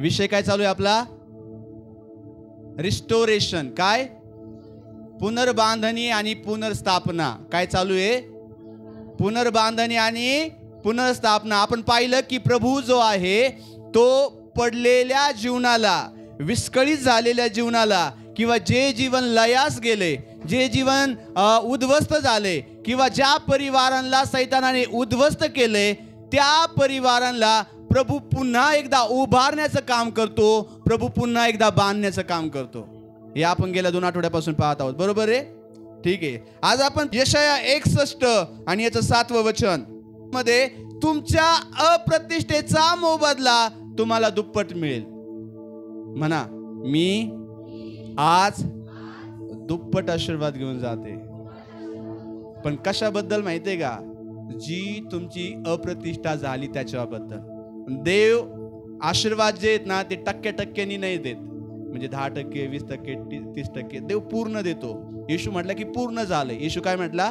विषय काय चालू आहे आपला? रिस्टोरेशन. काय? पुनर्बांधणी आणि पुनर्स्थापना. काय चालू आहे? पुनर्बांधणी आणि पुनर्स्थापना. आपण पाहिलं की प्रभू जो आहे तो पडलेल्या जीवनाला, विस्कळीत झालेल्या जीवनाला, किंवा जे जीवन लयास गेले, जे जीवन उद्ध्वस्त झाले, किंवा ज्या परिवारांना सैतानाने उद्ध्वस्त केले, त्या परिवारांना प्रभू पुन्हा एकदा उभारण्याचं काम करतो. प्रभू पुन्हा एकदा बांधण्याचं काम करतो. हे आपण गेल्या 2 आठवड्यापासून पाहत आहोत. बरोबर आहे? ठीक आहे. आज आपण यशाया 61 आणि याचं 7वं वचन मध्ये, तुमच्या अप्रतिष्ठेचा मोबदला तुम्हाला दुप्पट मिळेल. म्हणा, मी आज दुप्पट आशीर्वाद घेऊन जाते. पण कशाबद्दल माहितीये का? जी तुमची अप्रतिष्ठा झाली त्याच्याबद्दल. देव आशीर्वाद जे आहेत ना, ते टक्क्यानी नाही देत. म्हणजे 10%, 20%, 30% देव पूर्ण देतो. येशू म्हटला की पूर्ण झालंय. येशू काय म्हटला?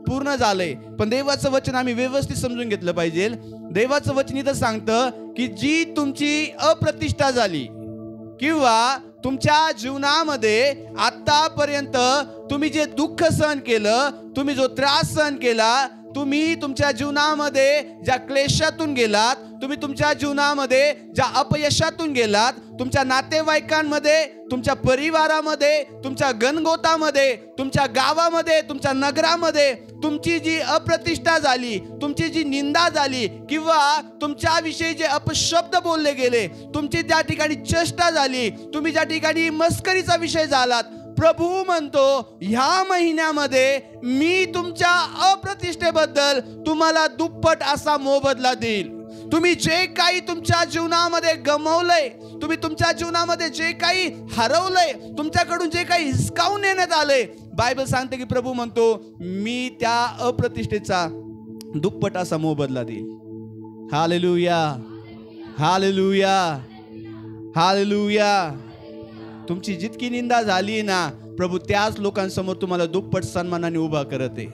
पूर्ण झालंय. पण देवाचं वचन आम्ही व्यवस्थित समजून घेतलं पाहिजे. देवाचं वचन इथं सांगतं की जी तुमची अप्रतिष्ठा झाली, किंवा तुमच्या जीवनामध्ये आतापर्यंत तुम्ही जे दुःख सहन केलं, तुम्ही जो त्रास सहन केला, तुम्ही तुमच्या जीवनामध्ये ज्या क्लेशातून गेलात, तुम्ही तुमच्या जीवनामध्ये ज्या अपयशातून गेलात, तुमच्या नातेवाईकांमध्ये, तुमच्या परिवारामध्ये, तुमच्या गणगोतामध्ये, तुमच्या गावामध्ये, तुमच्या नगरामध्ये तुमची जी अप्रतिष्ठा झाली, तुमची जी निंदा झाली, किंवा तुमच्याविषयी जे अपशब्द बोलले गेले, तुमची ज्या ठिकाणी चेष्टा झाली, तुम्ही ज्या ठिकाणी मस्करीचा विषय झालात, प्रभू म्हणतो ह्या महिन्यामध्ये मी तुमच्या अप्रतिष्ठेबद्दल तुम्हाला दुप्पट असा मोबदला देईल. तुम्ही जे काही तुमच्या जीवनामध्ये गमावलंय, तुम्ही तुमच्या जीवनामध्ये जे काही हरवलंय, तुमच्याकडून जे काही हिसकावून नेण्यात आलंय, बायबल सांगते की प्रभू म्हणतो मी त्या अप्रतिष्ठेचा दुप्पट असा मोबदला देईल. Hallelujah, hallelujah, hallelujah. तुमची जितकी निंदा झाली ना, प्रभू त्याच लोकांसमोर तुम्हाला दुप्पट सन्मानाने उभा करत आहे.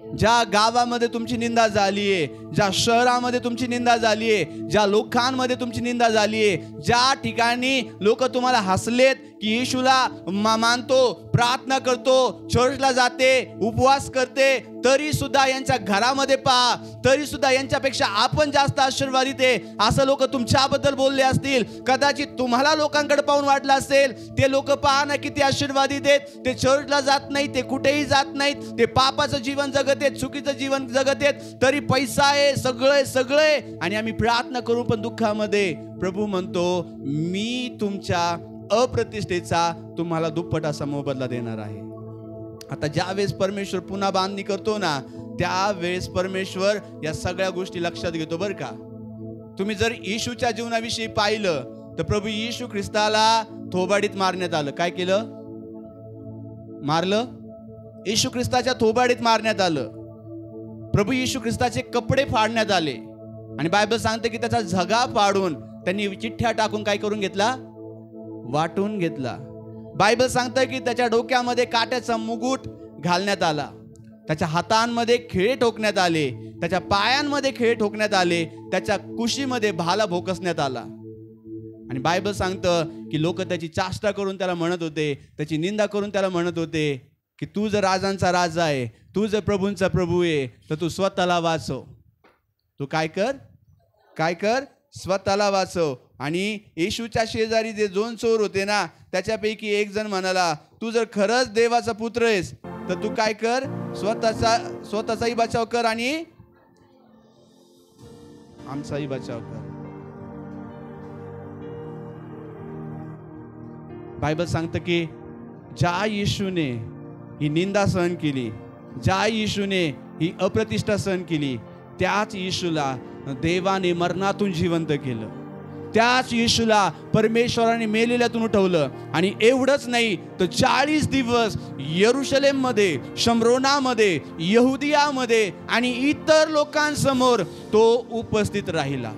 ज्या गावामध्ये तुमची निंदा झालीये, ज्या शहरामध्ये तुमची निंदा झालीये, ज्या लोकांमध्ये तुमची निंदा झालीये, ज्या ठिकाणी लोक तुम्हाला हसलेत की येशूला मानतो, प्रार्थना करतो, चर्चला जाते, उपवास करते, तरी सुद्धा यांच्या घरामध्ये पहा, तरी सुद्धा यांच्यापेक्षा आपण जास्त आशीर्वादित आहे असं लोक तुमच्याबद्दल बोलले असतील. कदाचित तुम्हाला लोकांकडे पाहून वाटलं असेल ते लोक पहा ना किती आशीर्वादित आहेत, ते चर्चला जात नाहीत, ते कुठेही जात नाहीत, ते पापाचं जीवन जगत आहेत, चुकीचं जीवन जगत आहेत, तरी पैसा आहे, सगळे सगळे, आणि आम्ही प्रार्थना करू पण दुःखामध्ये. प्रभू म्हणतो मी तुमच्या अप्रतिष्ठेचा तुम्हाला दुप्पट असा मोबदला देणार आहे. आता ज्या वेळेस परमेश्वर पुन्हा बांधणी करतो ना, त्यावेळेस परमेश्वर या सगळ्या गोष्टी लक्षात घेतो बरं का. तुम्ही जर येशूच्या जीवनाविषयी पाहिलं तर प्रभू येशू ख्रिस्ताला थोबाडीत मारण्यात आलं. काय केलं? मारलं. येशू ख्रिस्ताच्या थोबाडीत मारण्यात आलं. प्रभू येशू ख्रिस्ताचे कपडे फाडण्यात आले, आणि बायबल सांगते की त्याचा झगा फाडून त्यांनी चिठ्ठ्या टाकून काय करून घेतला? वाटून घेतला. बायबल सांगतं की त्याच्या डोक्यामध्ये काट्याचा मुकुट घालण्यात आला, त्याच्या हातांमध्ये खिळे ठोकण्यात आले, त्याच्या पायांमध्ये खिळे ठोकण्यात आले, त्याच्या कुशीमध्ये भाला भोकसण्यात आला. आणि बायबल सांगतं की लोक त्याची चाष्टा करून त्याला म्हणत होते, त्याची निंदा करून त्याला म्हणत होते की तू जर राजांचा राजा आहे, तू जर प्रभूंचा प्रभू आहे, तर तू स्वतःला वाचव. तू काय कर? काय कर? स्वतःला वाचव. आणि येशूच्या शेजारी जे 2 चोर होते ना, त्याच्यापैकी एक जण म्हणाला तू जर खरंच देवाचा पुत्र आहेस तर तू काय कर? स्वतःचाही बचाव कर आणि आमचाही बचाव कर. बायबल सांगतं की ज्या येशूने ही निंदा सहन केली, ज्या येशूने ही अप्रतिष्ठा सहन केली, त्याच येशूला देवाने मरणातून जिवंत केलं. त्याच येशूला परमेश्वराने मेलेल्यातून उठवलं. आणि एवढंच नाही तर 40 दिवस यरुशलेममध्ये, शमरोनामध्ये, यहुदियामध्ये आणि इतर लोकांसमोर तो उपस्थित राहिला.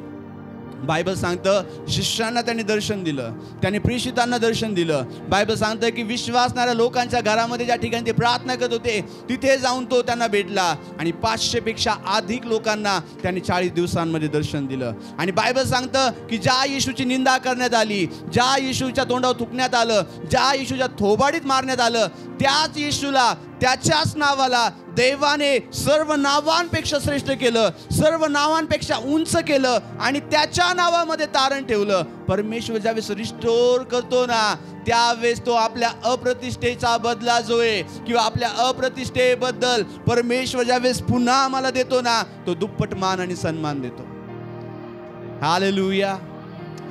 बायबल सांगतं शिष्यांना त्यांनी दर्शन दिलं, त्यांनी प्रेषितांना दर्शन दिलं. बायबल सांगतं की विश्वासणाऱ्या लोकांच्या घरामध्ये ज्या ठिकाणी ते प्रार्थना करत होते तिथे जाऊन तो त्यांना भेटला आणि 500 पेक्षा अधिक लोकांना त्यांनी 40 दिवसांमध्ये दर्शन दिलं. आणि बायबल सांगतं की ज्या येशूची निंदा करण्यात आली, ज्या येशूच्या तोंडावर थुकण्यात आलं, ज्या येशूच्या थोबाडीत मारण्यात आलं, त्याच येशूला, त्याच्याच नावाला देवाने सर्व नावांपेक्षा श्रेष्ठ केलं, सर्व नावांपेक्षा उंच केलं आणि त्याच्या नावामध्ये तारण ठेवलं. परमेश्वर ज्यावेळेस रिस्टोर करतो ना, त्यावेळेस तो आपल्या अप्रतिष्ठेचा बदला जो आहे किंवा आपल्या अप्रतिष्ठेबद्दल परमेश्वर ज्यावेळेस पुन्हा आम्हाला देतो ना, तो दुप्पट मान आणि सन्मान देतो. Hallelujah,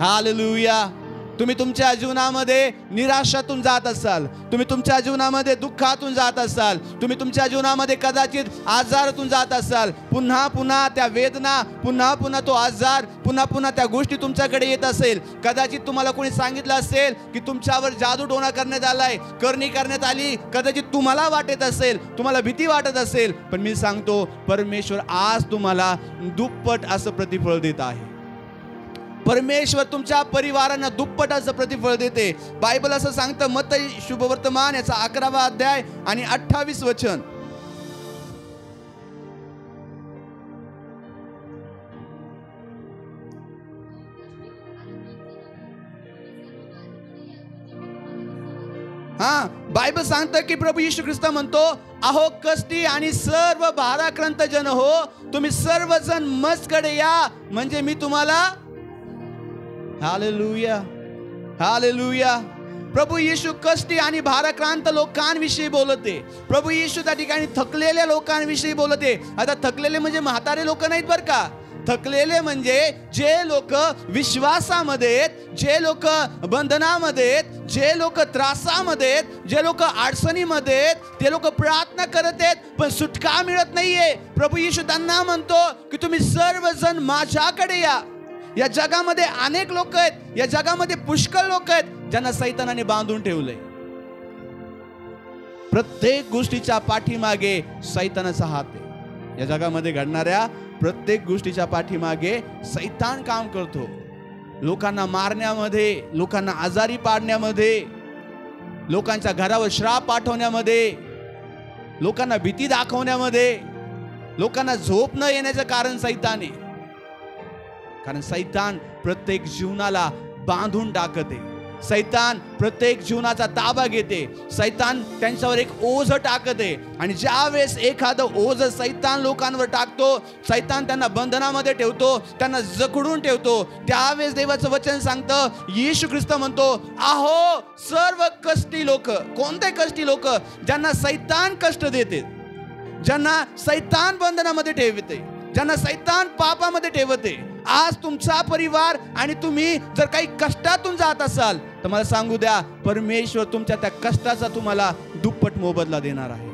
hallelujah. तुम्ही तुमच्या जीवनामध्ये निराशातून जात असाल, तुम्ही तुमच्या जीवनामध्ये दुःखातून जात असाल, तुम्ही तुमच्या जीवनामध्ये कदाचित आजारातून जात असाल, पुन्हा पुन्हा त्या वेदना, पुन्हा पुन्हा तो आजार, पुन्हा पुन्हा त्या गोष्टी तुमच्याकडे येत असेल. कदाचित तुम्हाला कोणी सांगितलं असेल की तुमच्यावर जादूटोणा करण्यात आलाय, करणी करण्यात आली. कदाचित तुम्हाला वाटत असेल, तुम्हाला भीती वाटत असेल, पण मी सांगतो परमेश्वर आज तुम्हाला दुप्पट असं प्रतिफळ देत आहे. परमेश्वर तुमच्या परिवारांना दुप्पट असं प्रतिफळ देते. बायबल असं सांगतं, मत्ती शुभवर्तमान याचा 11वा अध्याय आणि 28 वचन. बायबल सांगतं की प्रभू येशू ख्रिस्त म्हणतो, अहो कष्टी आणि सर्व भाराक्रांत जन हो, तुम्ही सर्वजण माझ्याकडे या, म्हणजे मी तुम्हाला. Hallelujah, hallelujah. प्रभू येशू कष्टी आणि भाराक्रांत लोकांविषयी बोलते. प्रभू येशू त्या ठिकाणी थकलेल्या लोकांविषयी बोलते. आता थकलेले म्हणजे म्हातारे लोक नाहीत बरं का. थकलेले म्हणजे जे लोक विश्वासामध्ये, जे लोक बंधनामध्ये, जे लोक त्रासामध्ये, जे लोक अडचणीमध्ये, ते लोक प्रार्थना करत आहेत पण सुटका मिळत नाहीये. प्रभू येशू त्यांना म्हणतो की तुम्ही सर्वजण माझ्याकडे या. या जगामध्ये अनेक लोक आहेत, या जगामध्ये पुष्कळ लोक आहेत ज्यांना सैतानाने बांधून ठेवलंय. प्रत्येक गोष्टीच्या पाठीमागे सैतानाचा हात आहे. या जगामध्ये घडणाऱ्या प्रत्येक गोष्टीच्या पाठीमागे सैतान काम करतो. लोकांना मारण्यामध्ये, लोकांना आजारी पाडण्यामध्ये, लोकांच्या घरावर श्राप पाठवण्यामध्ये, लोकांना भीती दाखवण्यामध्ये, लोकांना झोप न येण्याचं कारण सैतान आहे. कारण सैतान प्रत्येक जीवनाला बांधून टाकते. सैतान प्रत्येक जीवनाचा ताबा घेते. सैतान त्यांच्यावर एक ओझ टाकते आणि ज्यावेळेस एखादं ओझ सैतान लोकांवर टाकतो, सैतान त्यांना बंधनामध्ये ठेवतो, त्यांना जखडून ठेवतो, त्यावेळेस देवाचं वचन सांगतं, येशू ख्रिस्त म्हणतो, अहो सर्व कष्टी लोक. कोणते कष्टी लोक? ज्यांना सैतान कष्ट देते, ज्यांना सैतान बंधनामध्ये ठेवते, ज्यांना सैतान पापामध्ये ठेवते. आज तुमचा परिवार आणि तुम्ही जर काही कष्टातून जात असाल तर मला सांगू द्या, परमेश्वर तुमच्या त्या कष्टाचा तुम्हाला दुप्पट मोबदला देणार आहे.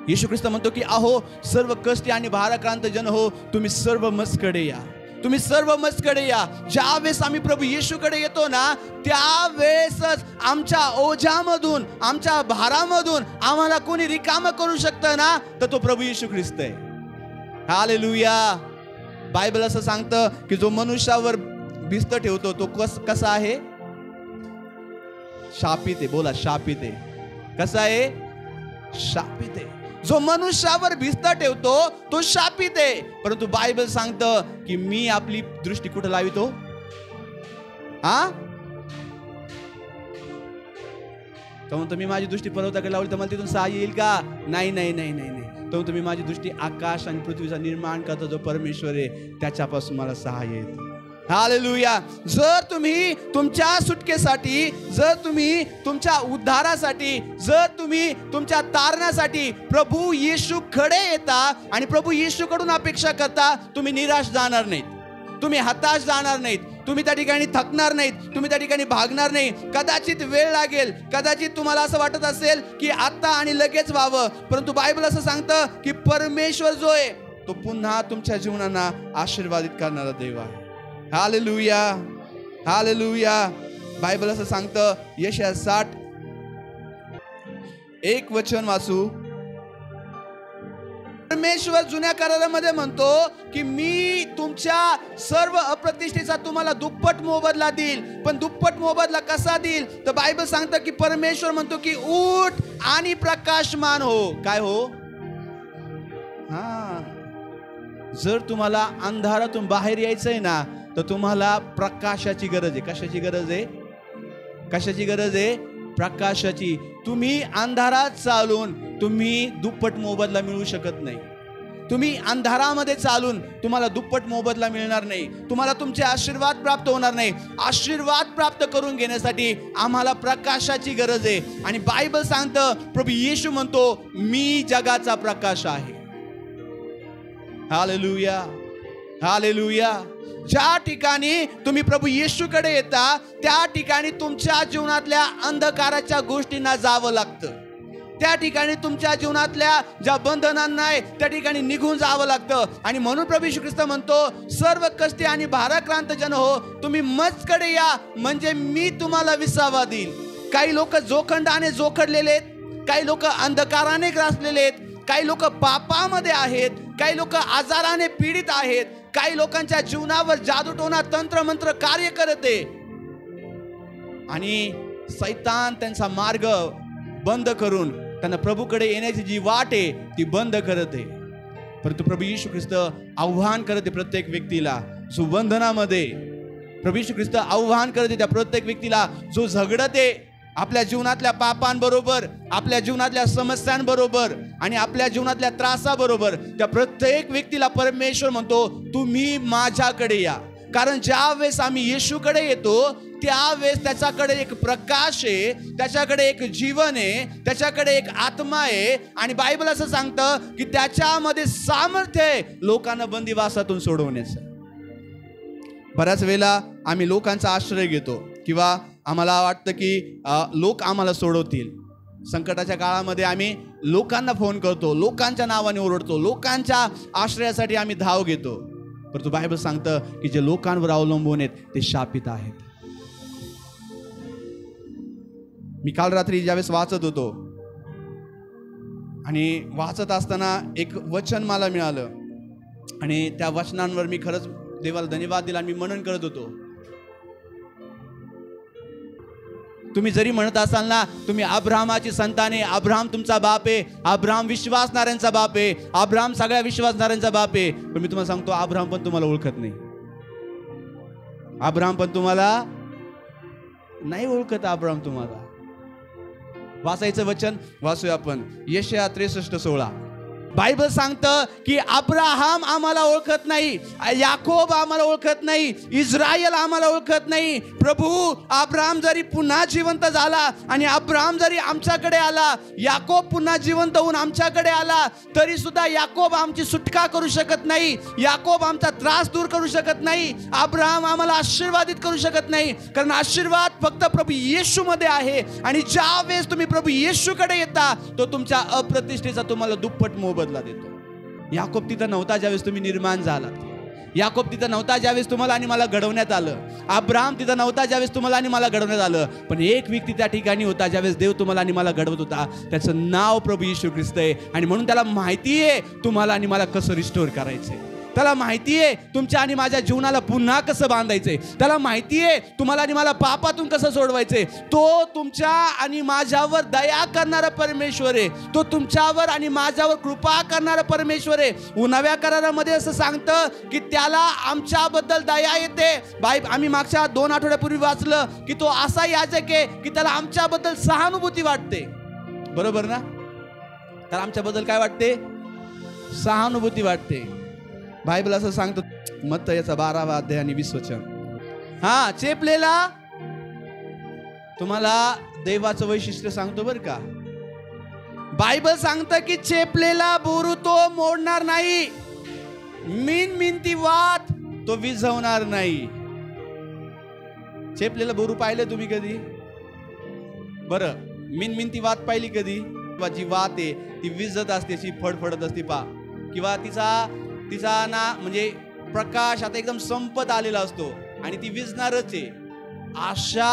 येशू ख्रिस्त म्हणतो की अहो सर्व कष्टी आणि भाराक्रांत जन हो, तुम्ही सर्व माझ्याकडे या, तुम्ही सर्व माझ्याकडे या. ज्यावेळेस आम्ही प्रभू येशूकडे येतो ना, त्यावेळेसच आमच्या ओझ्यामधून, आमच्या भारामधून आम्हाला कोणी रिकाम करू शकतं ना, तर तो प्रभू येशू ख्रिस्त आहे. हालेलुया. बायबल असं सांगतं की जो मनुष्यावर भिस्त ठेवतो तो कसा आहे? शापित आहे. बोला, शापित आहे. कसा आहे? शापित आहे. जो मनुष्यावर भिस्त ठेवतो तो शापित आहे. परंतु बायबल सांगतं की मी आपली दृष्टी कुठे लावितो? तो म्हणतो मी माझी दृष्टी पर्वताकडे लावली तर मला तिथून सहाय्य येईल का? नाही नाही नाही नाही नाही. तो तुम्ही माझी दृष्टी आकाश आणि पृथ्वीचा निर्माण करता जो परमेश्वर आहे त्याच्यापासून मला सहाय्य येते. हालेलुया. जर तुम्ही तुमच्या सुटकेसाठी, जर तुम्ही तुमच्या उद्धारासाठी, जर तुम्ही तुमच्या तारणासाठी प्रभू येशूकडे येता आणि प्रभू येशूकडून अपेक्षा करता, तुम्ही निराश जाणार नाहीत, तुम्ही हताश जाणार नाहीत, तुम्ही त्या ठिकाणी थकणार नाहीत, तुम्ही त्या ठिकाणी भागणार नाही. कदाचित वेळ लागेल, कदाचित तुम्हाला असं वाटत असेल की आता आणि लगेच व्हावं, परंतु बायबल असं सांगतं की परमेश्वर जो आहे तो पुन्हा तुमच्या जीवनाला आशीर्वादित करणारा देव आहे. Hallelujah, hallelujah. बायबल असं सांगतं, यशाया 60:1 वचन वाचू. परमेश्वर जुन्या करारामध्ये म्हणतो की मी तुमच्या सर्व अप्रतिष्ठेचा तुम्हाला दुप्पट मोबदला देईल. पण दुप्पट मोबदला कसा देईल? तर बायबल सांगतं की परमेश्वर म्हणतो की उठ आणि प्रकाशमान हो. काय हो? जर तुम्हाला अंधारातून बाहेर यायचंय ना, तर तुम्हाला प्रकाशाची गरज आहे. कशाची गरज आहे? कशाची गरज आहे? प्रकाशाची. तुम्ही अंधारात चालून तुम्ही दुप्पट मोबदला मिळवू शकत नाही. तुम्ही अंधारामध्ये चालून तुम्हाला दुप्पट मोबदला मिळणार नाही. तुम्हाला तुमचे आशीर्वाद प्राप्त होणार नाही. आशीर्वाद प्राप्त करून घेण्यासाठी आम्हाला प्रकाशाची गरज आहे. आणि बायबल सांगतं, प्रभू येशू म्हणतो मी जगाचा प्रकाश आहे. Hallelujah, hallelujah. ज्या ठिकाणी तुम्ही प्रभू येशूकडे येता त्या ठिकाणी तुमच्या जीवनातल्या अंधकाराच्या गोष्टींना जावं लागतं. त्या ठिकाणी तुमच्या जीवनातल्या ज्या बंधनांना आहे त्या ठिकाणी निघून जावं लागतं. आणि म्हणून प्रभू येशू ख्रिस्त म्हणतो, सर्व कष्टी आणि भाराक्रांत जन हो, तुम्ही माझ्याकडे या, म्हणजे मी तुम्हाला विसावा देईल. काही लोक जोखंडाने जोखडलेले आहेत, काही लोक अंधकाराने ग्रासलेले आहेत, काही लोक पापामध्ये आहेत, काही लोक आजाराने पीडित आहेत, काही लोकांच्या जीवनावर जादूटोना तंत्रमंत्र कार्य करते आणि सैतान त्यांचा मार्ग बंद करून त्यांना प्रभूकडे येण्याची जी वाट आहे ती बंद करते. परंतु प्रभू येशू ख्रिस्त आव्हान करते प्रत्येक व्यक्तीला जो बंधनामध्ये, प्रभू येशू ख्रिस्त आव्हान करते त्या प्रत्येक व्यक्तीला जो झगडते आपल्या जीवनातल्या पापांबरोबर, आपल्या जीवनातल्या समस्यांबरोबर आणि आपल्या जीवनातल्या त्रासाबरोबर, त्या प्रत्येक व्यक्तीला परमेश्वर म्हणतो तुम्ही माझ्याकडे या. कारण ज्या वेळेस आम्ही येशूकडे येतो त्यावेळेस त्याच्याकडे एक प्रकाश आहे, त्याच्याकडे एक जीवन आहे, त्याच्याकडे एक आत्मा आहे. आणि बायबल असं सांगतं की त्याच्यामध्ये सामर्थ्य आहे लोकांना बंदिवासातून सोडवण्याचं. बऱ्याच वेळेला आम्ही लोकांचा आश्रय घेतो किंवा आम्हाला वाटतं की लोक आम्हाला सोडवतील. संकटाच्या काळामध्ये आम्ही लोकांना फोन करतो, लोकांच्या नावाने ओरडतो, लोकांच्या आश्रयासाठी आम्ही धाव घेतो. परंतु बायबल सांगतं की जे लोकांवर अवलंबून आहेत ते शापित आहेत. मी काल रात्री ज्यावेळेस वाचत होतो आणि वाचत असताना एक वचन मला मिळालं आणि त्या वचनांवर मी खरंच देवाला धन्यवाद दिला आणि मी मनन करत होतो. तुम्ही जरी म्हणत असाल ना तुम्ही अब्राहमाची संताने, अब्राहम तुमचा बाप आहे, अब्राहम विश्वासणाऱ्यांचा बाप आहे, अब्राहम सगळ्या विश्वासणाऱ्यांचा बाप आहे, पण मी तुम्हाला सांगतो अब्राहम पण तुम्हाला ओळखत नाही. अब्राहम पण तुम्हाला नाही ओळखत. अब्राहम तुम्हाला वाचायचं वचन वाचूया आपण. यशाया 63:16. बायबल सांगतं की अब्राहम आम्हाला ओळखत नाही, याकोब आम्हाला ओळखत नाही, इस्रायल आम्हाला ओळखत नाही. प्रभू अब्राहम जरी पुन्हा जिवंत झाला आणि अब्राहम जरी आमच्याकडे आला, याकोब पुन्हा जिवंत होऊन आमच्याकडे आला, तरी सुद्धा याकोब आमची सुटका करू शकत नाही, याकोब आमचा त्रास दूर करू शकत नाही, अब्राहम आम्हाला आशीर्वादित करू शकत नाही. कारण आशीर्वाद फक्त प्रभू येशूमध्ये आहे. आणि ज्या वेळेस तुम्ही प्रभू येशूकडे येता तो तुमच्या अप्रतिष्ठेचा तुम्हाला दुप्पट मोबदला देतो. याकोब तिथं नव्हता ज्यावेळेस तुम्ही निर्माण झालात. याकोब तिथं नव्हता ज्यावेळेस तुम्हाला आणि मला घडवण्यात आलं. अब्राहम तिथं नव्हता ज्यावेळेस तुम्हाला आणि मला घडवण्यात आलं. पण एक व्यक्ती त्या ठिकाणी होता ज्यावेळेस देव तुम्हाला आणि मला घडवत होता. त्याचं नाव प्रभू येशू ख्रिस्त आहे. आणि म्हणून त्याला माहिती आहे तुम्हाला आणि मला कसं रिस्टोर करायचंय. त्याला माहिती आहे तुमच्या आणि माझ्या जीवनाला पुन्हा कसं बांधायचंय. त्याला माहिती आहे तुम्हाला आणि मला पापातून कसं सोडवायचंय. तो तुमच्या आणि माझ्यावर दया करणारा परमेश्वर आहे. तो तुमच्यावर आणि माझ्यावर कृपा करणारा परमेश्वर आहे. नव्या करारामध्ये असं सांगतं की त्याला आमच्याबद्दल दया येते. आम्ही मागच्या 2 आठवड्यापूर्वी वाचलं की तो असा याजक आहे की त्याला आमच्याबद्दल सहानुभूती वाटते. बरोबर ना? तर आमच्याबद्दल काय वाटते? सहानुभूती वाटते. बायबल असं सांगतं मत्ती याचा 12वा अध्याय आणि 20 वचन. चेपलेला तुम्हाला देवाचं वैशिष्ट्य सांगतो बरं का. बायबल सांगतं की चेपलेला बोरू तो मोडणार नाही, मिनमिनती वात तो विझवणार नाही. चेपलेला बोरू पाहिलं तुम्ही कधी? बरं, मिनमिनती वात पाहिली कधी? जी वात आहे ती विझत असते, अशी फडफडत असते पा, किंवा तिचा ना म्हणजे प्रकाश आता एकदम संपत आलेला असतो आणि ती विझणारच आहे. अशा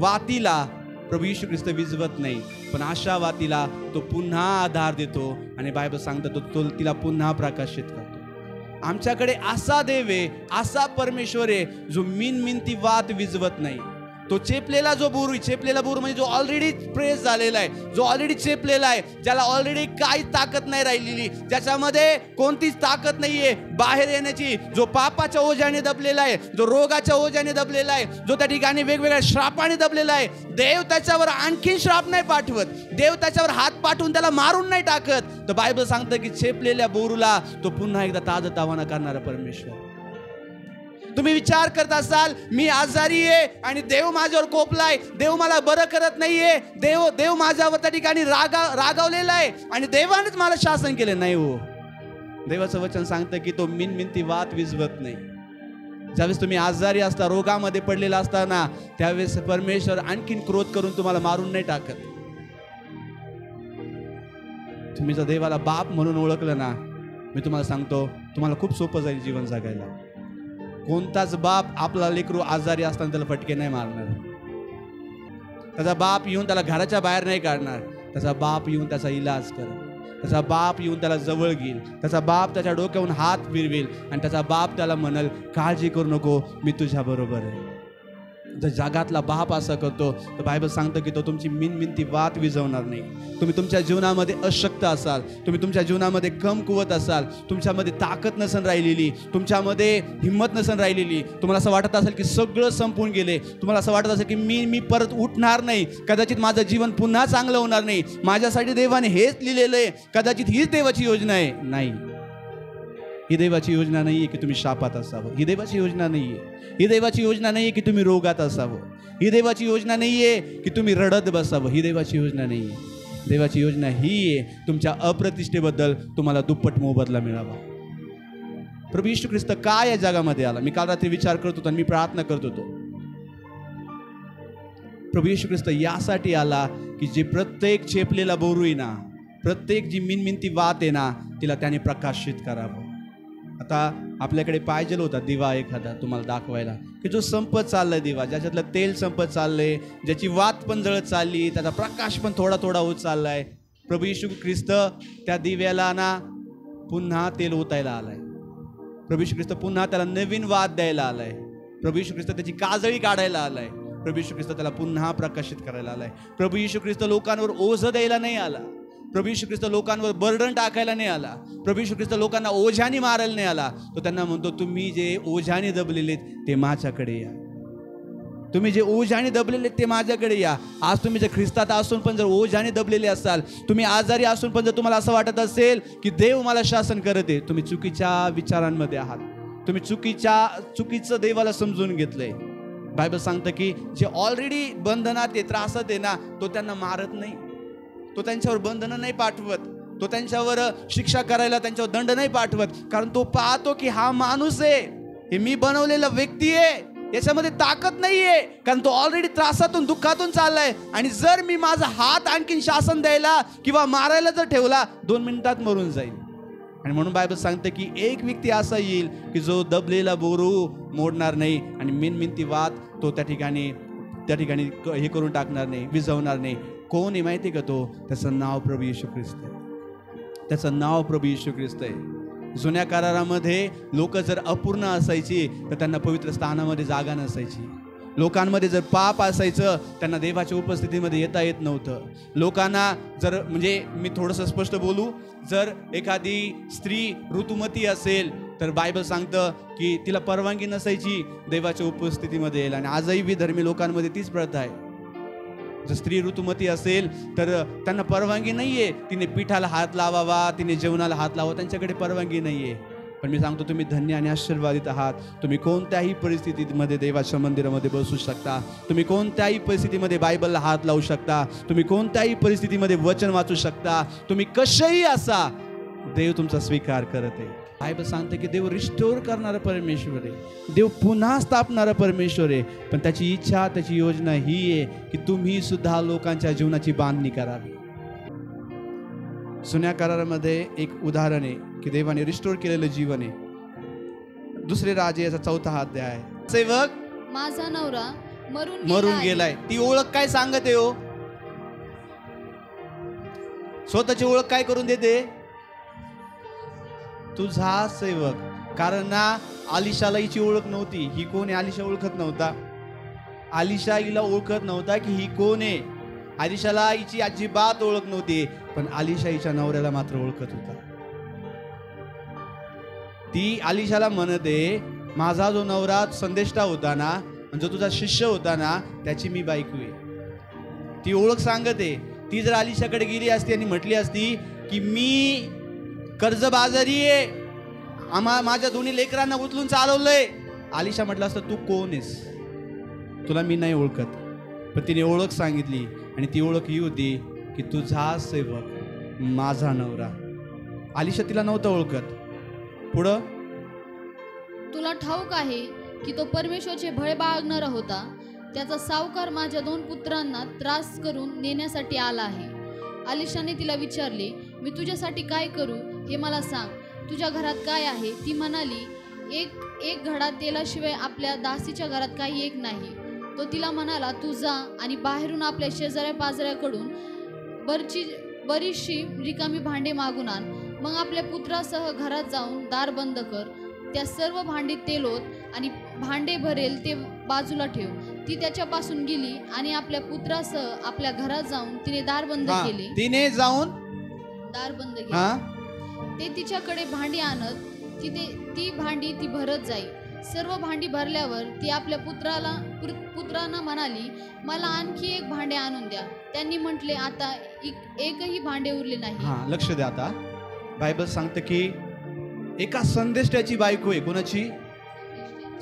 वातीला प्रभू येशू ख्रिस्त विझवत नाही, पण आशावातीला तो पुन्हा आधार देतो आणि बायबल सांगतो तो तिला पुन्हा प्रकाशित करतो. आमच्याकडे असा देव आहे, असा परमेश्वर आहे जो मिनमिनती वात विझवत नाही. तो चेपलेला बोरू म्हणजे जो ऑलरेडी प्रेस झालेला आहे, जो ऑलरेडी चेपलेला आहे, ज्याला ऑलरेडी काही ताकद नाही राहिलेली, ज्याच्यामध्ये कोणतीच ताकद नाहीये बाहेर येण्याची, जो पापाच्या ओझ्याने दबलेला आहे, जो रोगाच्या ओझ्याने दबलेला आहे, जो त्या ठिकाणी वेगवेगळ्या श्रापाने दबलेला आहे. देव त्याच्यावर आणखीन श्राप नाही पाठवत, देव त्याच्यावर हात पाठवून त्याला मारून नाही टाकत. तर बायबल सांगतं की चेपलेल्या बोरूला तो पुन्हा एकदा ताजतवाना करणारा परमेश्वर. तुम्ही विचार करत असाल मी आजारी आहे आणि देव माझ्यावर कोपलाय, देव मला बरं करत नाहीये, देव माझ्यावर त्या ठिकाणी रागावलेला आहे आणि देवानेच मला शासन केले. नाही हो, देवाचं वचन सांगतं की तो मिनमिनती वात विझवत नाही. ज्यावेळेस तुम्ही आजारी असता, रोगामध्ये पडलेला असताना, त्यावेळेस परमेश्वर आणखीन क्रोध करून तुम्हाला मारून नाही टाकत. तुम्ही जर देवाला बाप म्हणून ओळखलं ना, मी तुम्हाला सांगतो तुम्हाला खूप सोपं जाईल जीवन जगायला. कोणताच बाप आपला लेकरू आजारी असताना त्याला फटके नाही मारणार. त्याचा बाप येऊन त्याला घराच्या बाहेर नाही काढणार. त्याचा बाप येऊन त्याचा इलाज करणार. त्याचा बाप येऊन त्याला जवळ घेईल. त्याचा बाप त्याच्या डोक्यावरून हात फिरवेल आणि त्याचा बाप त्याला म्हणेल काळजी करू नको, मी तुझ्या बरोबर आहे. जर जगातला बाप असं करतो तर बायबल सांगतं की तो तुमची मिनमिनती वात विझवणार नाही. तुम्ही तुमच्या जीवनामध्ये अशक्त असाल, तुम्ही तुमच्या जीवनामध्ये कमकुवत असाल, तुमच्यामध्ये ताकद नसन राहिलेली, तुमच्यामध्ये हिंमत नसन राहिलेली, तुम्हाला असं वाटत असेल की सगळं संपून गेले, तुम्हाला असं वाटत असेल की मी परत उठणार नाही, कदाचित माझं जीवन पुन्हा चांगलं होणार नाही, माझ्यासाठी देवाने हेच लिहिलेलं आहे, कदाचित हीच देवाची योजना आहे. नाही, ही देवाची योजना नाहीये की तुम्ही शापात असावं. ही देवाची योजना नाहीये. ही देवाची योजना नाहीये की तुम्ही रोगात असावं. ही देवाची योजना नाहीये की तुम्ही रडत बसावं. ही देवाची योजना नाहीये. देवाची योजना ही आहे तुमच्या अप्रतिष्ठेबद्दल तुम्हाला दुप्पट मोबदला मिळावा. प्रभू येशू ख्रिस्त काय या जगामध्ये आला? मी काल रात्री विचार करत होतो आणि मी प्रार्थना करत होतो. प्रभू येशू ख्रिस्त यासाठी आला की जे प्रत्येक चेपलेला बोरू आहे ना, प्रत्येक जी मिनमिनती वात आहे ना, तिला त्याने प्रकाशित करावं. आता आपल्याकडे पाहिजे होता दिवा एखादा तुम्हाला दाखवायला की जो संपत चाललाय, दिवा ज्याच्यातलं तेल संपत चाललंय, ज्याची वात पण जळत चालली, त्याचा प्रकाश पण थोडा थोडा होत चाललाय. प्रभू येशू ख्रिस्त त्या दिव्याला ना पुन्हा तेल ओतायला आलाय. प्रभू येशू ख्रिस्त पुन्हा त्याला नवीन वात द्यायला आलाय. प्रभू येशू ख्रिस्त त्याची काजळी काढायला आलाय. प्रभू येशू ख्रिस्त त्याला पुन्हा प्रकाशित करायला आलाय. प्रभू येशू ख्रिस्त लोकांवर ओझं द्यायला नाही आला. प्रभू येशू ख्रिस्त लोकांवर बर्डन टाकायला नाही आला. प्रभू येशू ख्रिस्त लोकांना ओझ्याने मारायला नाही आला. तो त्यांना म्हणतो तुम्ही जे ओझ्याने दबलेले ते माझ्याकडे या. तुम्ही जे ओझ्याने दबलेले ते माझ्याकडे या. आज तुम्ही जर ख्रिस्तात असून पण जर ओझ्याने दबलेले असाल, तुम्ही आजारी असून पण जर तुम्हाला असं वाटत असेल की देव मला शासन करते, तुम्ही चुकीच्या विचारांमध्ये आहात. तुम्ही चुकीचं देवाला समजून घेतलंय. बायबल सांगतं की जे ऑलरेडी बंधनात आहे, त्रासात आहे ना, तो त्यांना मारत नाही, तो त्यांच्यावर बंधनं नाही पाठवत, तो त्यांच्यावर शिक्षा करायला त्यांच्यावर दंड नाही पाठवत. कारण तो पाहतो की हा माणूस आहे, हे मी बनवलेला व्यक्ती आहे, याच्यामध्ये ताकद नाहीये, कारण तो ऑलरेडी त्रासातून दुःखातून चाललाय. आणि जर मी माझा हात आणखीन शासन द्यायला किंवा मारायला जर ठेवला 2 मिनिटात मरून जाईल. आणि म्हणून बायबल सांगते की एक व्यक्ती असा येईल की जो दबलेला बोरू मोडणार नाही आणि मिनमिनती वात तो त्या ठिकाणी हे करून टाकणार नाही, विझवणार नाही. कोण आहे माहिती का तो? त्याचं नाव प्रभू येशू ख्रिस्त आहे. त्याचं नाव प्रभू येशू ख्रिस्त आहे. जुन्या करारामध्ये लोक जर अपूर्ण असायची तर त्यांना पवित्र स्थानामध्ये जागा नसायची. लोकांमध्ये जर पाप असायचं त्यांना देवाच्या उपस्थितीमध्ये येता येत नव्हतं. लोकांना जर म्हणजे मी थोडंसं स्पष्ट बोलू, जर एखादी स्त्री ऋतुमती असेल तर बायबल सांगतं की तिला परवानगी नसायची देवाच्या उपस्थितीमध्ये यायला. आणि आजही विधर्मी लोकांमध्ये तीच प्रथा आहे. जर स्त्री ऋतुमती असेल तर त्यांना परवानगी नाहीये तिने पीठाला हात लावावा, तिने जेवणाला हात लावा, त्यांच्याकडे परवानगी नाहीये. पण मी सांगतो तुम्ही धन्य आणि आशीर्वादित आहात. तुम्ही कोणत्याही परिस्थितीमध्ये देवाच्या मंदिरामध्ये बसू शकता. तुम्ही कोणत्याही परिस्थितीमध्ये बायबलला हात लावू शकता. तुम्ही कोणत्याही परिस्थितीमध्ये वचन वाचू शकता. तुम्ही कशाही असा, देव तुमचा स्वीकार करत आहे. बायबल सांगते की देव रिस्टोर करणारा परमेश्वर आहे, देव पुन्हा स्थापणारा परमेश्वर आहे. पण त्याची इच्छा, त्याची योजना ही आहे की तुम्ही सुद्धा लोकांच्या जीवनाची बांधणी करावी. जुन्या करारामध्ये एक उदाहरण आहे की देवाने रिस्टोर केलेलं जीवन आहे. 2 राजे याचा 4 अध्याय. सेवक माझा नवरा मरून गेलाय. ती ओळख काय सांगते हो? स्वतःची ओळख काय करून देते? तुझा सेवक. कारण ना आलिशाला हिची ओळख नव्हती. ही कोण आहे आलिशा ओळखत नव्हता. आलिशा हिला ओळखत नव्हता की ही कोण आहे. आलिशाला हिची अजिबात ओळख नव्हती. पण आलिशा हिच्या नवऱ्याला मात्र ओळखत होता. ती आलिशाला म्हणते, माझा जो नवरा संदेष्टा होता ना, जो तुझा शिष्य होता ना, त्याची मी बायको आहे. ती ओळख सांगते. ती जर आलिशाकडे गेली असती आणि म्हटली असती की मी कर्जबाजारी आहे, माझ्या दोन्ही लेकरांना उचलून चालवलंय, आलिशा म्हटलं असतं तू कोण आहेस, तुला मी नाही ओळखत. पण तिने ओळख सांगितली आणि ती ओळख ही होती की तुझा सेवक, माझा नवरा. आलिशा तिला नव्हतं ओळखत. पुढं, तुला ठाऊक आहे की तो परमेश्वराचे भय बाळगणारा होता. त्याचा सावकार माझ्या 2 पुत्रांना त्रास करून नेण्यासाठी आला आहे. आलिशाने तिला विचारले, मी तुझ्यासाठी काय करू हे मला सांग. तुझ्या घरात काय आहे? ती म्हणाली, एक घडा तेलाशिवाय आपल्या दासीच्या घरात काही एक नाही. तो तिला म्हणाला, तू जा आणि बाहेरून आपल्या शेजाऱ्या पाजाऱ्याकडून बरीचशी रिकामी भांडे मागून आण. मग आपल्या पुत्रासह घरात जाऊन दार बंद कर. त्या सर्व भांडी तेलोत आणि भांडे भरेल ते बाजूला ठेव. ती त्याच्यापासून गेली आणि आपल्या पुत्रासह आपल्या घरात जाऊन तिने दार बंद केले. तिने जाऊन दार बंद केले. ते तिच्याकडे भांडी आणत ती भांडी ती भरत जाई. सर्व भांडी भरल्यावर ती आपल्या पुत्रांना म्हणाली, मला आणखी एक भांडे आणून द्या. त्यांनी म्हटले, आता एकही भांडे उरले नाही. लक्ष द्या. आता बायबल सांगतं की एका संदेष्टाची बायको आहे. कोणाची?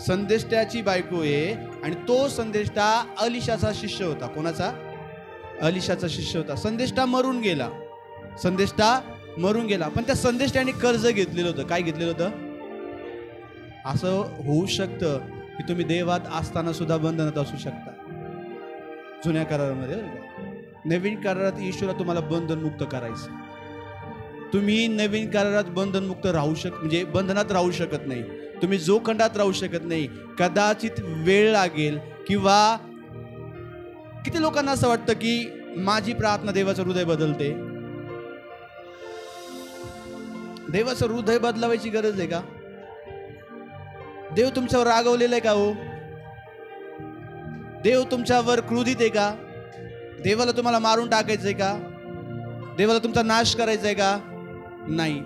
संदेष्टाची बायको आहे. आणि तो संदेष्टा अलिशाचा शिष्य होता. कोणाचा? अलिशाचा शिष्य होता. संदेष्टा मरून गेला. पण त्या संदेष्टाने कर्ज घेतलेलं होतं. काय घेतलेलं होतं? असं होऊ शकतं की तुम्ही देवात असताना सुद्धा बंधनात असू शकता. जुन्या करारामध्ये, नवीन करारात ईश्वरा तुम्हाला बंधनमुक्त करायचं. तुम्ही नवीन करारात बंधनमुक्त राहू म्हणजे बंधनात राहू शकत नाही. तुम्ही जोखंडात राहू शकत नाही. कदाचित वेळ लागेल. किंवा किती लोकांना असं वाटतं की माझी प्रार्थना देवाचं हृदय बदलते. देवाचं हृदय बदलावायची गरज आहे का? देव तुमच्यावर रागवलेला आहे का हो? देव तुमच्यावर क्रोधित आहे का? देवाला तुम्हाला मारून टाकायचंय का? देवाला तुमचा नाश करायचा आहे का? नाही.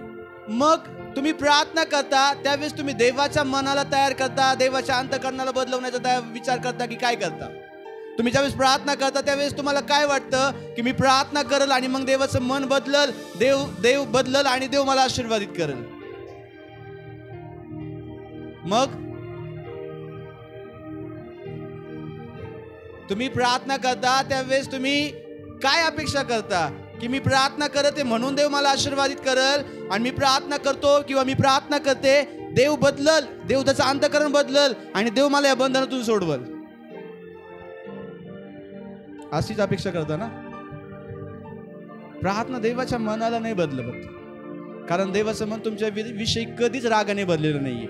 मग तुम्ही प्रार्थना करता त्यावेळेस तुम्ही देवाच्या मनाला तयार करता, देवाच्या अंतःकरणाला बदलवण्याचा विचार करता की काय करता? तुम्ही ज्यावेळेस प्रार्थना करता त्यावेळेस तुम्हाला काय वाटतं की मी प्रार्थना करेल आणि मग देवाचं मन बदलल, देव बदलल आणि देव मला आशीर्वादित करेल. मग तुम्ही प्रार्थना करता त्यावेळेस तुम्ही काय अपेक्षा करता की मी प्रार्थना करते म्हणून देव मला आशीर्वादित करेल, आणि मी प्रार्थना करतो किंवा मी प्रार्थना करते देव बदलल, देव त्याचं अंतःकरण बदलल आणि देव मला या बंधनातून सोडवल, अशीच अपेक्षा करता ना? प्रार्थना देवाच्या मनाला नाही बदलवत. कारण देवाचं मन तुमच्या विषयी कधीच रागाने भरलेलं नाहीये.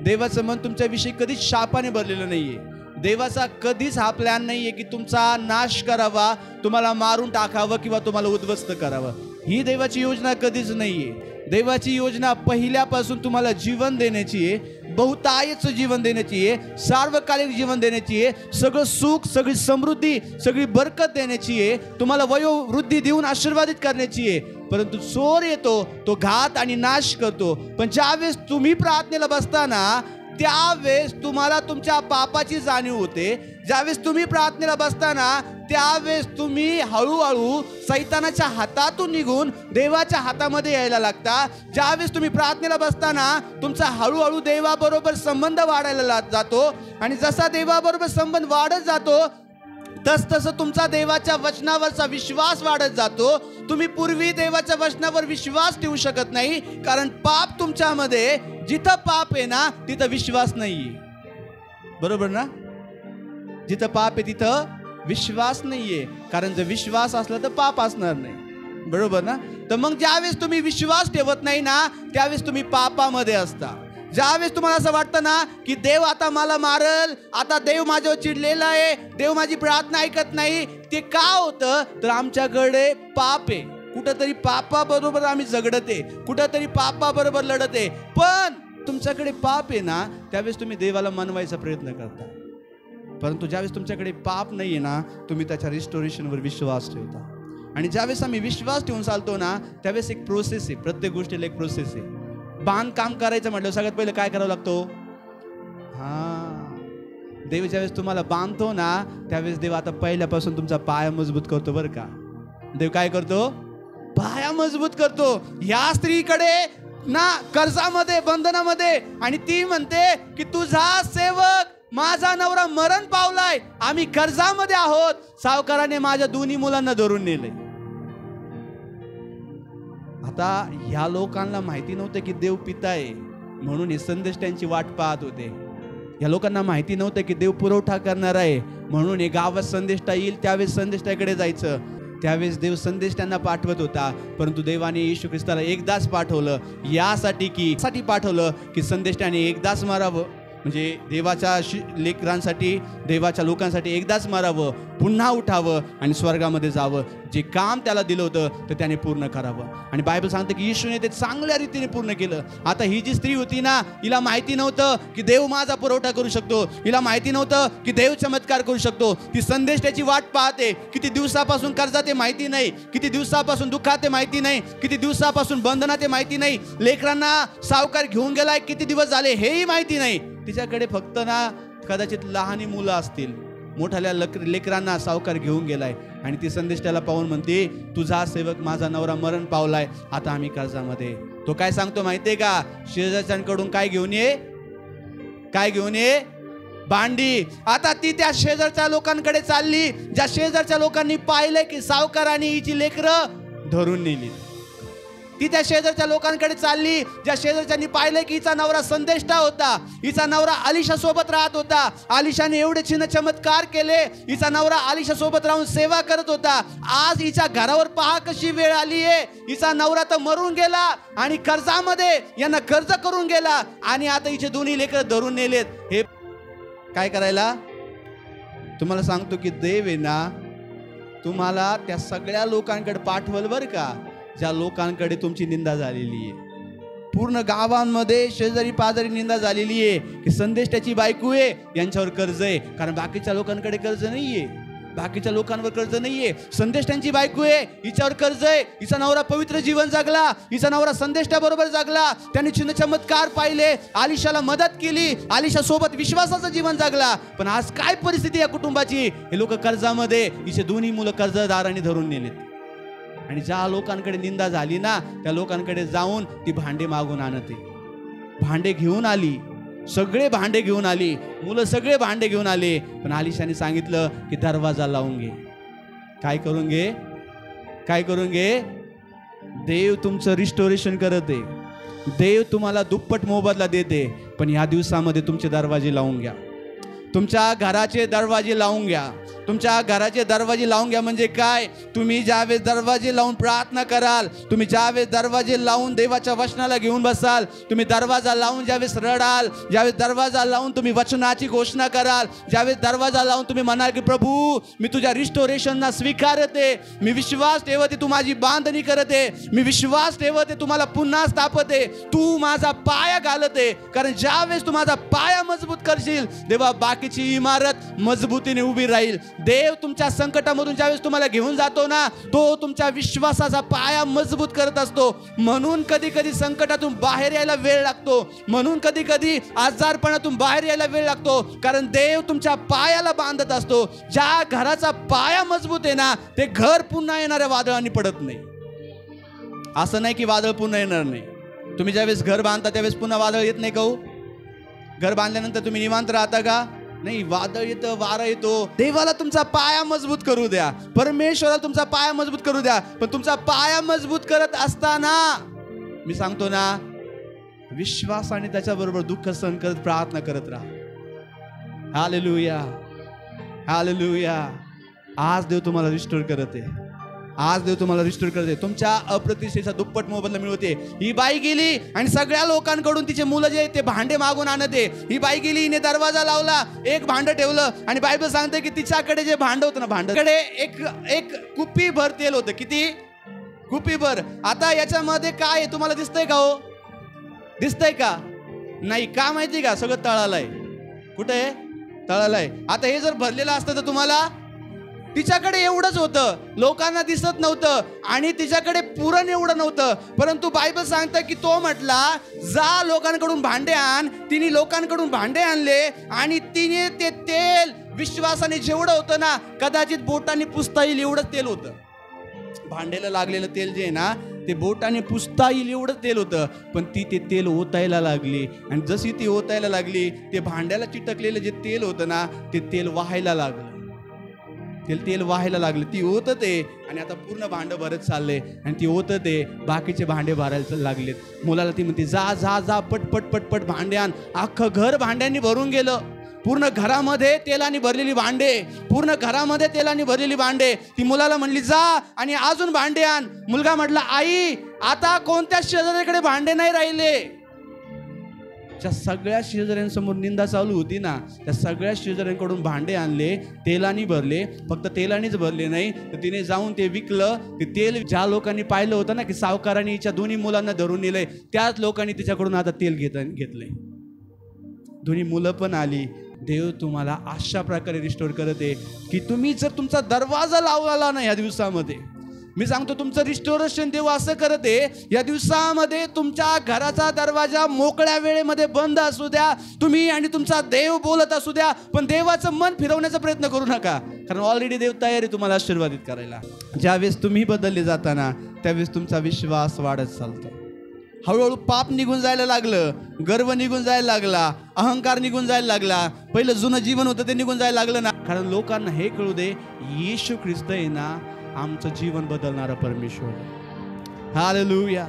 देवाचं मन तुमच्या विषयी कधीच शापाने भरलेलं नाहीये. देवाचा कधीच हा प्लॅन नाहीये की तुमचा नाश करावा, तुम्हाला मारून टाकावं किंवा तुम्हाला उद्ध्वस्त करावं. ही देवाची योजना कधीच नाहीये. देवाची योजना पहिल्यापासून तुम्हाला जीवन देण्याची आहे, बहुतायच जीवन देण्याची आहे, सार्वकालिक जीवन देण्याची आहे, सगळं सुख, सगळी समृद्धी, सगळी बरकत देण्याची आहे, तुम्हाला वयोवृद्धी देऊन आशीर्वादित करण्याची आहे. परंतु चोर येतो, तो घात आणि नाश करतो. पण ज्यावेळेस तुम्ही प्रार्थनेला बसताना त्यावेळेस तुम्हाला तुमच्या पापाची जाणीव होते. ज्यावेळेस तुम्ही प्रार्थनेला बसताना त्यावेळेस तुम्ही हळूहळू सैतानाच्या हातातून निघून देवाच्या हातामध्ये यायला लागता. ज्यावेळेस तुम्ही प्रार्थनेला बसताना तुमचा हळूहळू देवाबरोबर संबंध वाढायला जातो, आणि जसा देवाबरोबर संबंध वाढत जातो तसतसं तुमचा देवाच्या वचनावरचा विश्वास वाढत जातो. तुम्ही पूर्वी देवाच्या वचनावर विश्वास ठेवू शकत नाही, कारण पाप तुमच्यामध्ये, जिथं पाप आहे ना तिथं विश्वास नाहीये. बरोबर ना? जिथं पाप आहे तिथं विश्वास नाहीये, कारण जर विश्वास असला तर पाप असणार नाही. बरोबर ना? तर मग ज्यावेळेस तुम्ही विश्वास ठेवत नाही ना त्यावेळेस तुम्ही पापामध्ये असता. ज्यावेळेस तुम्हाला असं वाटतं ना की देव आता मला मारल, आता देव माझ्यावर चिडलेला आहे, देव माझी प्रार्थना ऐकत नाही, ते का होतं तर आमच्याकडे पाप आहे. कुठंतरी पापाबरोबर आम्ही झगडते, कुठंतरी पापाबरोबर लढते. पण तुमच्याकडे पाप आहे ना, त्यावेळेस तुम्ही देवाला मनवायचा प्रयत्न करता. परंतु ज्यावेळेस तुमच्याकडे पाप नाही आहे ना, तुम्ही त्याच्या रिस्टोरेशनवर विश्वास ठेवता. आणि ज्यावेळेस आम्ही विश्वास ठेवून चालतो ना, त्यावेळेस एक प्रोसेस आहे. प्रत्येक गोष्टीला एक प्रोसेस आहे. बांधकाम करायचं म्हटलं सगळ्यात पहिलं काय करावं लागतो? देव ज्यावेळेस तुम्हाला बांधतो ना, त्यावेळेस देव आता पहिल्यापासून तुमचा पाया मजबूत करतो. बरं का, देव काय करतो? पाया मजबूत करतो. या स्त्रीकडे ना कर्जामध्ये, बंधनामध्ये, आणि ती म्हणते की तुझा सेवक माझा नवरा मरण पावलाय, आम्ही कर्जामध्ये आहोत, सावकाराने माझ्या दोन्ही मुलांना धरून नेले. आता ह्या लोकांना माहिती नव्हतं की देव पिता आहे, म्हणून हे संदेश त्यांची वाट पाहत होते. या लोकांना माहिती नव्हतं की देव पुरवठा करणार आहे, म्हणून हे गावात संदेष्टा येईल त्यावेळेस संदेष्टाकडे जायचं. त्यावेळेस देव संदेश त्यांना पाठवत होता. परंतु देवाने येशू ख्रिस्ताला एकदाच पाठवलं, यासाठी पाठवलं की संदेशाने एकदाच मारावं, म्हणजे देवाच्या लेकरांसाठी, देवाच्या लोकांसाठी एकदाच मारावं, पुन्हा उठावं आणि स्वर्गामध्ये जावं. जे काम त्याला दिलं होतं ते त्याने पूर्ण करावं. आणि बायबल सांगते की येशूने ते चांगल्या रीतीने पूर्ण केलं. आता ही जी स्त्री होती ना, हिला माहिती नव्हतं की देव माझा पुरवठा करू शकतो, हिला माहिती नव्हतं की देव चमत्कार करू शकतो. ती संदेश त्याची वाट पाहते. किती दिवसापासून कर्जात ते माहिती नाही, किती दिवसापासून दुःखात ते माहिती नाही, किती दिवसापासून बंधनात ते माहिती नाही, लेकरांना सावकार घेऊन गेलाय किती दिवस झाले हेही माहिती नाही. तिच्याकडे फक्त ना कदाचित लहानी मुलं असतील, मोठ्या लेकरांना सावकार घेऊन गेलाय. आणि ती संदेश त्याला पाहून म्हणते तुझा सेवक माझा नवरा मरण पावलाय, आता आम्ही कर्जामध्ये. तो काय सांगतो माहितीये का? शेजारच्यांकडून काय घेऊन ये? काय घेऊन ये? भांडी. आता ती त्या शेजारच्या लोकांकडे चालली, ज्या शेजारच्या लोकांनी पाहिलं की सावकाराने हिची लेकरं धरून नेली. ती त्या शेजारच्या लोकांकडे चालली, ज्या शेजारच्यांनी पाहिलं की हिचा नवरा संदेष्टा होता, हिचा नवरा आलिशा सोबत राहत होता, आलिशाने एवढे चिन्ह चमत्कार केले, हिचा नवरा आलिशा सोबत राहून सेवा करत होता. आज हिच्या घरावर पहा कशी वेळ आली आहे. हिचा नवरा तर मरून गेला आणि कर्जामध्ये यांना कर्ज करून गेला, आणि आता हिचे दोन्ही लेकर धरून नेलेत. हे काय करायला? तुम्हाला सांगतो की देव आहे ना, तुम्हाला त्या सगळ्या लोकांकडे पाठवल बरं का, ज्या लोकांकडे तुमची निंदा झालेली आहे. पूर्ण गावांमध्ये शेजारी पाजारी निंदा झालेली आहे की संदेश त्याची बायको आहे, यांच्यावर कर्ज आहे. कारण बाकीच्या लोकांकडे कर्ज नाहीये, बाकीच्या लोकांवर कर्ज नाहीये. संदेश त्यांची बायको आहे, हिच्यावर कर्ज आहे. हिचा नवरा पवित्र जीवन जगला, हिचा नवरा संदेशा बरोबर जगला, त्यांनी चिन्ह चमत्कार पाहिले, आलिशाला मदत केली, आलिशा सोबत विश्वासाचं जीवन जगला. पण आज काय परिस्थिती या कुटुंबाची? हे लोक कर्जामध्ये, हिचे दोन्ही मुलं कर्जदारांनी धरून नेलेत. आणि ज्या लोकांकडे निंदा झाली ना, त्या लोकांकडे जाऊन ती भांडे मागून आणते. भांडे घेऊन आली, सगळे भांडे घेऊन आली, मुलं सगळे भांडे घेऊन आले. पण आलिशाने सांगितलं की दरवाजा लावून घे. काय करून घे? काय करून घे? देव तुमचं रिस्टोरेशन करते, देव तुम्हाला दुप्पट मोबदला देते. पण या दिवसामध्ये तुमचे दरवाजे लावून घ्या, तुमच्या घराचे दरवाजे लावून घ्या. तुमच्या घराचे दरवाजे लावून घ्या म्हणजे काय? तुम्ही ज्यावेळेस दरवाजे लावून प्रार्थना कराल, तुम्ही ज्यावेळेस दरवाजे लावून देवाच्या वचनाला घेऊन बसाल, तुम्ही दरवाजा लावून ज्यावेळेस रडाल, ज्यावेळेस दरवाजा लावून तुम्ही वचनाची घोषणा कराल, ज्यावेळेस दरवाजा लावून तुम्ही म्हणाल की प्रभू मी तुझ्या रिस्टोरेशनला स्वीकारते, मी विश्वास ठेवते तू माझी बांधणी करते, मी विश्वास ठेवते तुम्हाला पुन्हा स्थापते, तू माझा पाया घालते. कारण ज्यावेळेस तू माझा पाया मजबूत करशील तेव्हा बाकीची इमारत मजबूतीने उभी राहील. देव तुमच्या संकटामधून ज्यावेळेस तुम्हाला घेऊन जातो ना, तो तुमच्या विश्वासाचा पाया मजबूत करत असतो. म्हणून कधी कधी संकटातून बाहेर यायला वेळ लागतो, म्हणून कधी कधी आजारपणातून बाहेर यायला वेळ लागतो, कारण देव तुमच्या पायाला बांधत असतो. ज्या घराचा पाया मजबूत आहे ना, ते घर पुन्हा येणाऱ्या वादळांनी पडत नाही. असं नाही की वादळ पुन्हा येणार नाही. तुम्ही ज्यावेळेस घर बांधता त्यावेळेस पुन्हा वादळ येत नाही का हो? घर बांधल्यानंतर तुम्ही निवांत राहता का? नाही, वादळ येतं, वारा येतो. देवाला तुमचा पाया मजबूत करू द्या, परमेश्वराला तुमचा पाया मजबूत करू द्या. पण तुमचा पाया मजबूत करत असताना मी सांगतो ना, विश्वासाने त्याच्याबरोबर दुःख सहन करत प्रार्थना करत राहा. Hallelujah, hallelujah. आज देव तुम्हाला रिस्टोर करत आहे. आज देव तुम्हाला रिस्टोर करते. तुमच्या अप्रतिष्ठेचा दुप्पट मोबदला मिळवते. ही बाई गेली आणि सगळ्या लोकांकडून तिचे मुलं जे ते भांडे मागून आणते. ही बाई गेली, हिने दरवाजा लावला, एक भांड ठेवलं आणि बायबल सांगते की तिच्याकडे जे भांड होतं ना, भांडकडे एक कुप्पी भर तेल होतं. किती? कुप्पी भर. आता याच्यामध्ये काय आहे तुम्हाला दिसतंय का हो? दिसतंय का? नाही. का माहिती का? सगळं तळालंय. कुठे? तळालंय. आता हे जर भरलेलं असतं तर तुम्हाला, तिच्याकडे एवढंच होतं, लोकांना दिसत नव्हतं आणि तिच्याकडे पुरण एवढं नव्हतं. परंतु बायबल सांगतं की तो म्हटला जा लोकांकडून भांडे आण. तिने लोकांकडून भांडे आणले आणि तिने ते तेल विश्वासाने जेवढं होतं ना, कदाचित बोटाने पुसता येईल एवढं तेल होतं. भांड्याला लागलेलं तेल जे आहे ना, ते बोटाने पुसता येईल एवढं तेल होतं. पण ती ते तेल ओतायला लागली आणि जशी ती ओतायला लागली, ते भांड्याला चिटकलेलं जे तेल होतं ना, ते तेल वाहायला लागलं. तेल वाहायला लागले. ती ओतते आणि आता पूर्ण भांडं भरत चालले आणि ती ओतते, बाकीचे भांडे भरायला लागलेत. मुलाला ती म्हणते जा जा जा पटपट पटपट भांडे आण. अख्खं घर भांड्यांनी भरून गेलं. पूर्ण घरामध्ये तेलाने भरलेली भांडे, पूर्ण घरामध्ये तेलाने भरलेली भांडे. ती मुलाला म्हणली जा आणि अजून भांडे आण. मुलगा म्हटला आई आता कोणत्या शेजाऱ्याकडे भांडे नाही राहिले. ज्या सगळ्या शेजाऱ्यांसमोर निंदा चालू होती ना, त्या सगळ्या शेजाऱ्यांकडून भांडे आणले, तेलाने भरले. फक्त तेलानेच भरले नाही तर तिने जाऊन ते विकलं. ते तेल ज्या लोकांनी पाहिलं होतं ना की सावकारांनी हिच्या दोन्ही मुलांना धरून नेलंय, त्याच लोकांनी तिच्याकडून आता तेल घेतलंय. दोन्ही मुलं पण आली. देव तुम्हाला अशा प्रकारे रिस्टोर करते की तुम्ही जर तुमचा दरवाजा लावला ना या दिवसामध्ये, मी सांगतो तुमचं रिस्टोरेशन देव असं करते. या दिवसामध्ये तुमच्या घराचा दरवाजा मोकळ्या वेळेमध्ये बंद असू द्या, तुम्ही आणि तुमचा देव बोलत असू द्या, पण देवाचं मन फिरवण्याचा प्रयत्न करू नका, कारण ऑलरेडी देव तयार आहे तुम्हाला आशीर्वादित करायला. ज्यावेळेस तुम्ही बदलले जाताना त्यावेळेस तुमचा विश्वास वाढत चालतो. हळूहळू पाप निघून जायला लागलं, गर्व निघून जायला लागला, अहंकार निघून जायला लागला. पहिलं जुनं जीवन होतं ते निघून जायला लागलं ना, कारण लोकांना हे कळू दे येशू ख्रिस्त आहे ना आमचं जीवन बदलणारा परमेश्वर. Hallelujah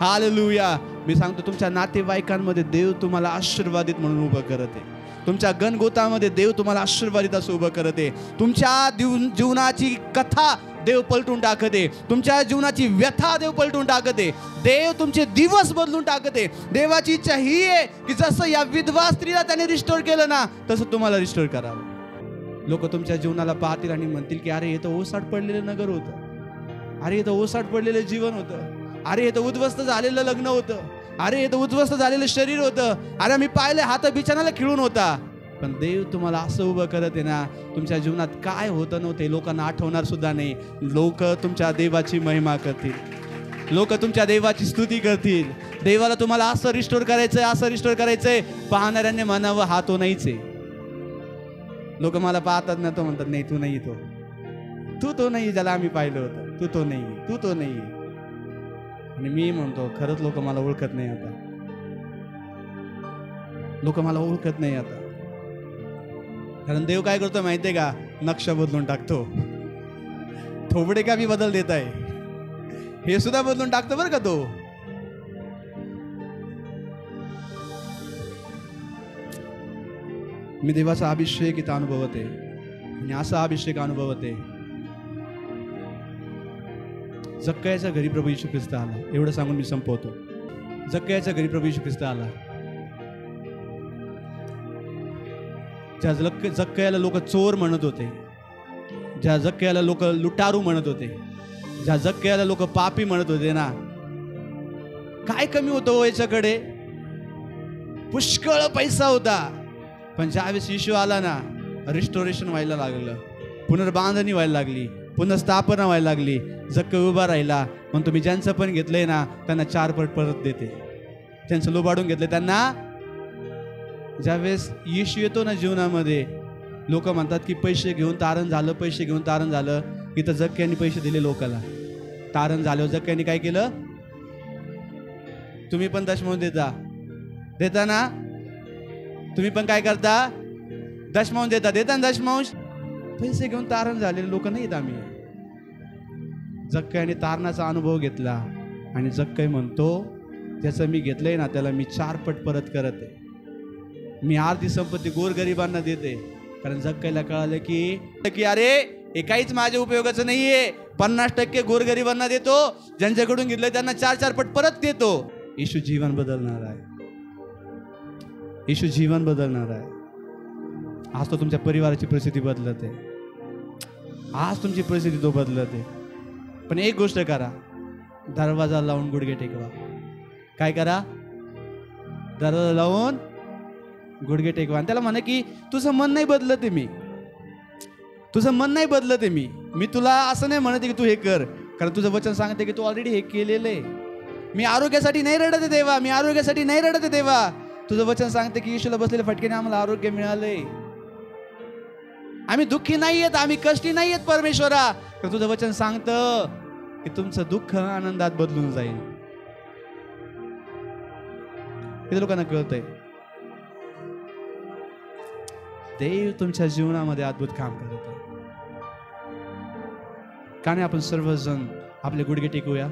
hallelujah. मी सांगतो तुमच्या नातेवाईकांमध्ये देव तुम्हाला आशीर्वादित म्हणून उभं करते. तुमच्या गणगोतामध्ये देव तुम्हाला आशीर्वादित असं उभं करते. तुमच्या जीवनाची कथा देव पलटून टाकते. तुमच्या जीवनाची व्यथा देव पलटून टाकते. देव तुमचे दिवस बदलून टाकते. देवाची इच्छा ही आहे की जसं या विधवा स्त्रीला त्याने रिस्टोर केलं ना, तसं तुम्हाला रिस्टोर करावं. लोक तुमच्या जीवनाला पाहतील आणि म्हणतील की अरे हे तर ओसाड पडलेलं नगर होतं, अरे हे तर ओसाड पडलेलं जीवन होतं, अरे हे तर उद्ध्वस्त झालेलं लग्न होतं, अरे हे तर उद्ध्वस्त झालेलं शरीर होतं, अरे मी पाहिलं हात बिछानाला खिळून होता. पण देव तुम्हाला असं उभं करत आहे ना, तुमच्या जीवनात काय होतं नव्हते लोकांना आठवणार सुद्धा नाही. लोक तुमच्या देवाची महिमा करतील, लोक तुमच्या देवाची स्तुती करतील. देवाला तुम्हाला असं रिस्टोर करायचंय, असं रिस्टोर करायचंय. पाहणाऱ्यांनी म्हणावं हा तो नाहीच आहे. लोक मला पाहतात ना, तो म्हणतात नाही तू नाही, तू तो नाही ज्याला आम्ही पाहिलं होतं, तू तो नाही, तू तो नाही. आणि मी म्हणतो खरंच लोक मला ओळखत नाही आता, लोक मला ओळखत नाही आता. कारण देव काय करतो माहितीये का? नक्षा बदलून टाकतो. थोबडे का बी बदल देत आहे, हे सुद्धा बदलून टाकतो बरं का तो. मी देवाचा अभिषेक इथं अनुभवते आणि असा अभिषेक अनुभवते. जक्कयाच्या घरी प्रभू येशू ख्रिस्त आला, एवढं सांगून मी संपवतो. जक्कयाच्या घरी प्रभू येशू ख्रिस्त आला. ज्या जक्कयाला लोक चोर म्हणत होते, ज्या जक्कयाला लोक लुटारू म्हणत होते, ज्या जक्कयाला लोक पापी म्हणत होते ना, काय कमी होतं याच्याकडे? पुष्कळ पैसा होता. पण ज्यावेळेस येशू आला ना, रिस्टोरेशन व्हायला लागलं, पुनर्बांधणी व्हायला लागली, पुनर्स्थापना व्हायला लागली. जक्कय उभा राहिला. पण तुम्ही ज्यांचं पण घेतलंय ना त्यांना 4 पट परत देते. ज्यांचं लोबाडून घेतलंय त्यांना. ज्यावेळेस येशू येतो ना जीवनामध्ये, लोक म्हणतात की पैसे घेऊन तारण झालं, पैसे घेऊन तारण झालं. इथं जक्कयाने पैसे दिले लोकाला. तारण झाल्यावर जक्कयाने काय केलं? तुम्ही पण दशमांश देता ना, तुम्ही पण काय करता? दशमांश देता ना दशमांश. पैसे घेऊन तारण झालेले लोक नाहीत आम्ही. जक्कयाने तारणाचा अनुभव घेतला आणि जक्कय म्हणतो ज्याचं मी घेतलंय ना त्याला मी 4 पट परत करत आहे. मी अर्धी संपत्ती गोरगरिबांना देते. कारण जक्कयला कळालं की अरे हे काहीच माझ्या उपयोगाचं नाहीये. 50% गोरगरिबांना देतो, ज्यांच्याकडून घेतलं त्यांना 4-4 पट परत देतो. येशू जीवन बदलणार आहे. येशू जीवन बदलणार आहे. आज तो तुमच्या परिवाराची परिस्थिती बदलत आहे. आज तुमची परिस्थिती तो बदलत आहे. पण एक गोष्ट करा, दरवाजा लावून गुडघे टेकवा. काय करा? दरवाजा लावून गुडघे टेकवा. आणि त्याला म्हणा की तुझं मन नाही बदलत आहे मी, तुझं मन नाही बदलत आहे मी तुला असं नाही म्हणते की तू हे कर, कारण तुझं वचन सांगते की तू ऑलरेडी हे केलेलं आहे. मी आरोग्यासाठी नाही रडत आहे देवा, मी आरोग्यासाठी नाही रडत आहे देवा. तुझं वचन सांगते की येशूला बसलेल्या फटक्याने आम्हाला आरोग्य मिळालंय. आम्ही दुःखी नाही आहेत, आम्ही कष्टी नाही आहेत परमेश्वरा. तर तुझं वचन सांगतं की तुमचं दुःख आनंदात बदलून जाईल. हे लोकांना कळतंय. देव तुमच्या जीवनामध्ये अद्भुत काम करत आहे. का नाही आपण सर्वजण आपले गुडघे टेकूया.